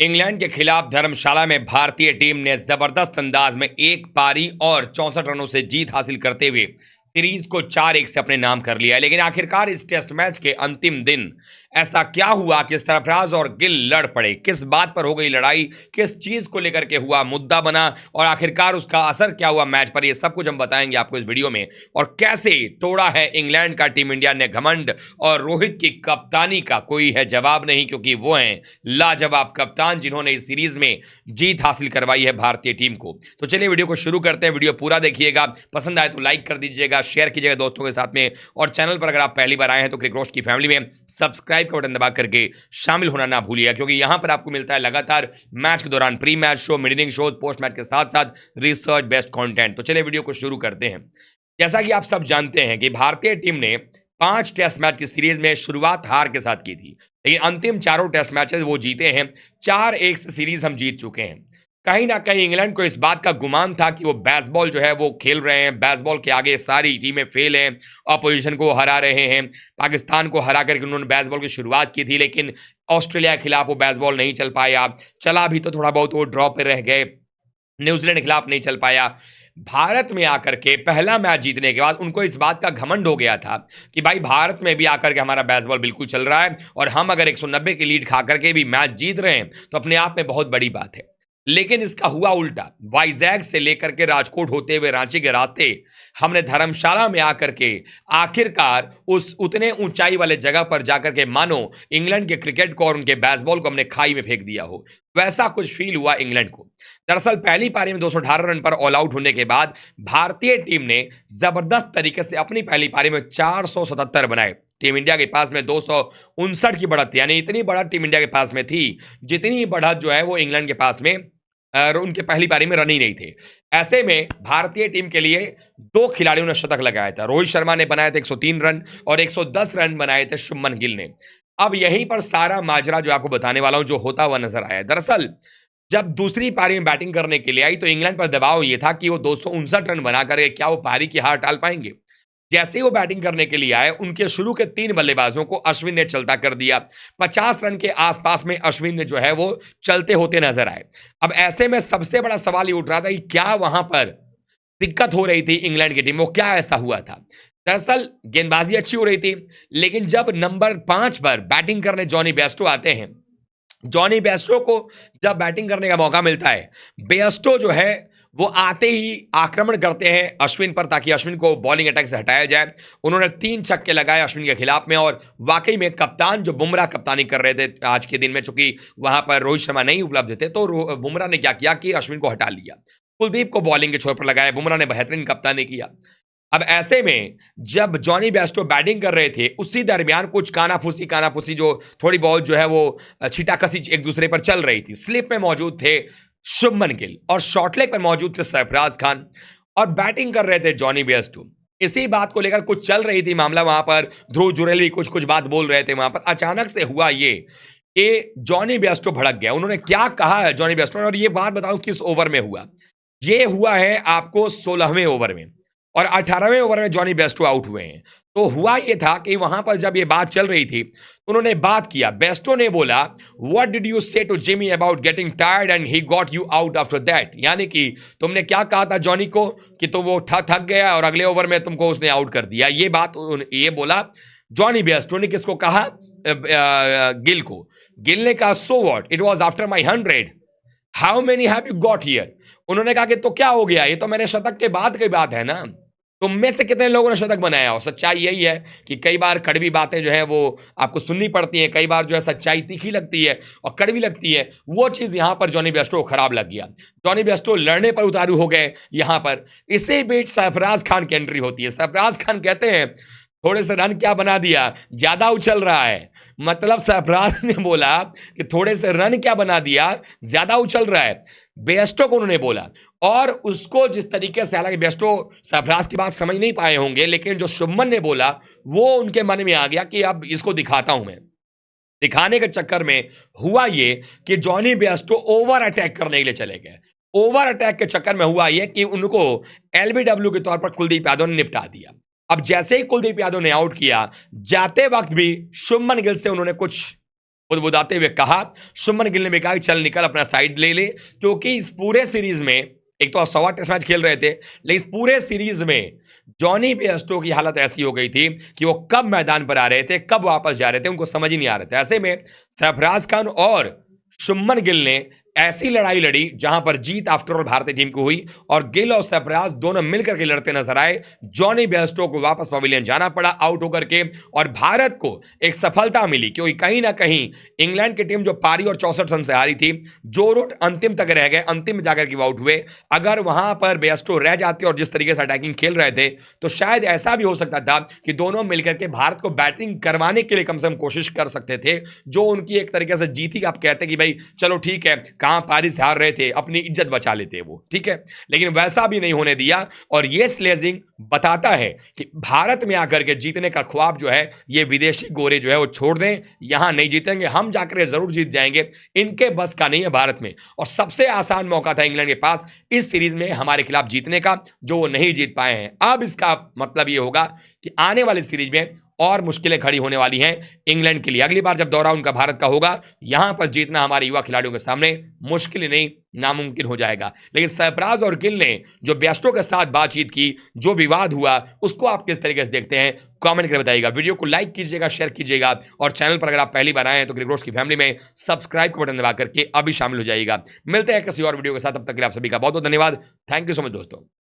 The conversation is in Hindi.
इंग्लैंड के खिलाफ धर्मशाला में भारतीय टीम ने जबरदस्त अंदाज में एक पारी और 64 रनों से जीत हासिल करते हुए सीरीज को 4-1 से अपने नाम कर लिया है। लेकिन आखिरकार इस टेस्ट मैच के अंतिम दिन ऐसा क्या हुआ कि सरफराज और गिल लड़ पड़े, किस बात पर हो गई लड़ाई, किस चीज को लेकर के हुआ मुद्दा बना और आखिरकार उसका असर क्या हुआ मैच पर, ये सब कुछ हम बताएंगे आपको इस वीडियो में। और कैसे तोड़ा है इंग्लैंड का टीम इंडिया ने घमंड, और रोहित की कप्तानी का कोई है जवाब नहीं, क्योंकि वो हैं लाजवाब कप्तान जिन्होंने इस सीरीज में जीत हासिल करवाई है भारतीय टीम को। तो चलिए वीडियो को शुरू करते हैं। वीडियो पूरा देखिएगा, पसंद आए तो लाइक कर दीजिएगा, शेयर कीजिएगा दोस्तों के साथ में, और चैनल पर अगर आप पहली बार आए हैं तो क्रिक रोस्ट की फैमिली में सब्सक्राइब का बटन दबा करके शामिल होना ना भूलिएगा, क्योंकि यहां पर आपको मिलता है लगातार मैच के दौरान pre match show, mid inning show, post match के साथ साथ रिसर्च बेस्ड कंटेंट। तो चलिए वीडियो को शुरू करते हैं। जैसा कि आप सब जानते हैं कि भारतीय टीम ने 5 टेस्ट मैच की सीरीज में शुरुआत हार के साथ की थी, लेकिन अंतिम चारों टेस्ट मैचेस वो जीते हैं। 4-1 से सीरीज हम जीत चुके हैं। कहीं ना कहीं इंग्लैंड को इस बात का गुमान था कि वो बेसबॉल जो है वो खेल रहे हैं, बेसबॉल के आगे सारी टीमें फेल हैं, अपोजिशन को हरा रहे हैं। पाकिस्तान को हरा करके उन्होंने बेसबॉल की शुरुआत की थी, लेकिन ऑस्ट्रेलिया के खिलाफ वो बेसबॉल नहीं चल पाया, चला भी तो थोड़ा बहुत वो ड्रॉ पे रह गए। न्यूजीलैंड के खिलाफ नहीं चल पाया। भारत में आकर के पहला मैच जीतने के बाद उनको इस बात का घमंड हो गया था कि भाई भारत में भी आकर के हमारा बेसबॉल बिल्कुल चल रहा है, और हम अगर 190 की लीड खा करके भी मैच जीत रहे हैं तो अपने आप में बहुत बड़ी बात है। लेकिन इसका हुआ उल्टा। वाइजैग से लेकर के राजकोट होते हुए रांची के रास्ते हमने धर्मशाला में आकर के आखिरकार उस उतने ऊंचाई वाले जगह पर जाकर के मानो इंग्लैंड के क्रिकेट को और उनके बेसबॉल को हमने खाई में फेंक दिया हो, वैसा कुछ फील हुआ इंग्लैंड को। दरअसल पहली पारी में 218 रन पर ऑल आउट होने के बाद भारतीय टीम ने जबरदस्त तरीके से अपनी पहली पारी में 477 बनाए। टीम इंडिया के पास में 259 की बढ़त थी, यानी इतनी बढ़त टीम इंडिया के पास में थी जितनी बढ़त जो है वो इंग्लैंड के पास में उनके पहली पारी में रन ही नहीं थे। ऐसे में भारतीय टीम के लिए 2 खिलाड़ियों ने शतक लगाया था। रोहित शर्मा ने बनाए थे 103 रन और 110 रन बनाए थे शुभमन गिल ने। अब यहीं पर सारा माजरा जो आपको बताने वाला हूं जो होता हुआ नजर आया। दरअसल जब दूसरी पारी में बैटिंग करने के लिए आई तो इंग्लैंड पर दबाव ये था कि वो 259 रन बनाकर क्या वो पारी की हार टाल पाएंगे। जैसे ही वो बैटिंग करने के लिए आए, उनके शुरू के 3 बल्लेबाजों को अश्विन ने चलता कर दिया। 50 रन के आसपास में अश्विन ने जो है वो चलते होते नजर आए। अब ऐसे में सबसे बड़ा सवाल ये उठ रहा था कि क्या वहां पर दिक्कत हो रही थी इंग्लैंड की टीम को, क्या ऐसा हुआ था। दरअसल गेंदबाजी अच्छी हो रही थी, लेकिन जब नंबर 5 पर बैटिंग करने जॉनी बेस्टो आते हैं, जॉनी बेस्टो को जब बैटिंग करने का मौका मिलता है, बेस्टो जो है वो आते ही आक्रमण करते हैं अश्विन पर ताकि अश्विन को बॉलिंग अटैक से हटाया जाए। उन्होंने 3 छक्के लगाए अश्विन के खिलाफ में, और वाकई में कप्तान जो बुमराह कप्तानी कर रहे थे आज के दिन में, चूंकि वहां पर रोहित शर्मा नहीं उपलब्ध थे, तो बुमराह ने क्या किया कि अश्विन को हटा लिया, कुलदीप को बॉलिंग के छोर पर लगाया। बुमराह ने बेहतरीन कप्तानी किया। अब ऐसे में जब जॉनी बेस्टो बैटिंग कर रहे थे, उसी दरमियान कुछ कानाफूसी जो थोड़ी बहुत जो है वो छिटाकसी एक दूसरे पर चल रही थी। स्लिप में मौजूद थे शुभमन गिल और शॉर्ट लेग पर मौजूद थे सरफराज खान, और बैटिंग कर रहे थे जॉनी बेस्टो। इसी बात को लेकर कुछ चल रही थी मामला, वहां पर ध्रुव जुरेल भी कुछ बात बोल रहे थे। वहां पर अचानक से हुआ ये कि जॉनी बेस्टो भड़क गया। उन्होंने क्या कहा है जॉनी बेस्टो ने, और ये बात बताऊं किस ओवर में हुआ। ये हुआ है आपको 16वें ओवर में, और 18वें ओवर में जॉनी बेस्टो आउट हुए हैं। तो हुआ यह था कि वहां पर जब ये बात चल रही थी तो उन्होंने बात किया। बेस्टो ने बोला, what did you say to Jimmy about getting tired and he got you out after that, यानी कि तुमने क्या कहा था जॉनी को कि तो वो थक गया और अगले ओवर में तुमको उसने आउट कर दिया। ये बात ये बोला जॉनी बेस्टो ने। किसको कहा? गिल को। गिल ने कहा, so what, it was after my 100, how many have you got here. उन्होंने कहा कि तो क्या हो गया, ये तो मेरे शतक के बाद की बात है ना, तुम में से कितने लोगों ने शतक बनाया हो। सच्चाई यही है कि कई बार कड़वी बातें जो है वो आपको सुननी पड़ती हैं, कई बार जो है सच्चाई तीखी लगती है और कड़वी लगती है। वो चीज यहां पर जॉनी बेस्टो को खराब लग गया। जॉनी बेस्टो लड़ने पर उतारू हो गए यहां पर। इसी बीच सरफराज खान की एंट्री होती है। सरफराज खान कहते हैं, थोड़े से रन क्या बना दिया, ज्यादा उछल रहा है। मतलब सरफराज ने बोला कि थोड़े से रन क्या बना दिया, ज्यादा उछल रहा है, बेस्टो को उन्होंने बोला। और उसको जिस तरीके से, हालांकि बेस्टो सरफराज की बात समझ नहीं पाए होंगे, लेकिन जो शुभमन ने बोला वो उनके मन में आ गया कि अब इसको दिखाता हूं मैं। दिखाने के चक्कर में हुआ ये कि जॉनी बेस्टो ओवर अटैक करने के लिए चले गए। ओवर अटैक के चक्कर में हुआ ये कि उनको एलबीडब्ल्यू के तौर पर कुलदीप यादव ने निपटा दिया। अब जैसे ही कुलदीप यादव ने आउट किया, जाते वक्त भी शुभमन गिल से उन्होंने कुछ बुदबुदाते हुए कहा। शुभमन गिल ने भी कहा कि चल निकल अपना साइड ले ले, क्योंकि इस पूरे सीरीज में एक तो 100वां टेस्ट मैच खेल रहे थे, लेकिन इस पूरे सीरीज में जॉनी बेयरस्टो की हालत ऐसी हो गई थी कि वो कब मैदान पर आ रहे थे, कब वापस जा रहे थे, उनको समझ ही नहीं आ रहा था। ऐसे में सरफराज खान और शुभमन गिल ने ऐसी लड़ाई लड़ी जहां पर जीत आफ्टर ऑल भारतीय टीम को हुई, और गिल और सरफराज दोनों मिलकर के लड़ते नजर आए। जॉनी बेयरस्टो को वापस पवेलियन जाना पड़ा आउट होकर के, और भारत को एक सफलता मिली, क्योंकि कहीं ना कहीं इंग्लैंड की टीम जो पारी और 64 रन से हारी थी, जो रूट अंतिम तक रह गए, अंतिम में जाकर के वो आउट हुए। अगर वहां पर बेयरस्टो रह जाते और जिस तरीके से अटैकिंग खेल रहे थे, तो शायद ऐसा भी हो सकता था कि दोनों मिलकर के भारत को बैटिंग करवाने के लिए कम से कम कोशिश कर सकते थे, जो उनकी एक तरीके से जीत ही, आप कहते कि भाई चलो ठीक है, कहां पारी से हार रहे थे, अपनी इज्जत बचा लेते वो, ठीक है। लेकिन वैसा भी नहीं होने दिया, और ये स्लेजिंग बताता है कि भारत में आकर के जीतने का ख्वाब जो है, ये विदेशी गोरे जो है वो छोड़ दें। यहां नहीं जीतेंगे, हम जाकर जरूर जीत जाएंगे, इनके बस का नहीं है भारत में। और सबसे आसान मौका था इंग्लैंड के पास इस सीरीज में हमारे खिलाफ जीतने का, जो वो नहीं जीत पाए हैं। अब इसका मतलब ये होगा कि आने वाली सीरीज में और मुश्किलें खड़ी होने वाली हैं इंग्लैंड के लिए। अगली बार जब दौरा उनका भारत का होगा, यहां पर जीतना हमारे युवा खिलाड़ियों के सामने मुश्किल नहीं, नामुमकिन हो जाएगा। लेकिन सरफराज और गिल ने जो बेयरस्टो के साथ बातचीत की, जो विवाद हुआ, उसको आप किस तरीके से देखते हैं, कमेंट करके बताइएगा। वीडियो को लाइक कीजिएगा, शेयर कीजिएगा, और चैनल पर अगर आप पहली बार आए हैं तो क्रिकेट रोस्ट की फैमिली में सब्सक्राइब का बटन दबा करके अभी शामिल हो जाइएगा। मिलते हैं किसी और वीडियो के साथ, तब तक के लिए आप सभी का बहुत बहुत धन्यवाद। थैंक यू सो मच दोस्तों।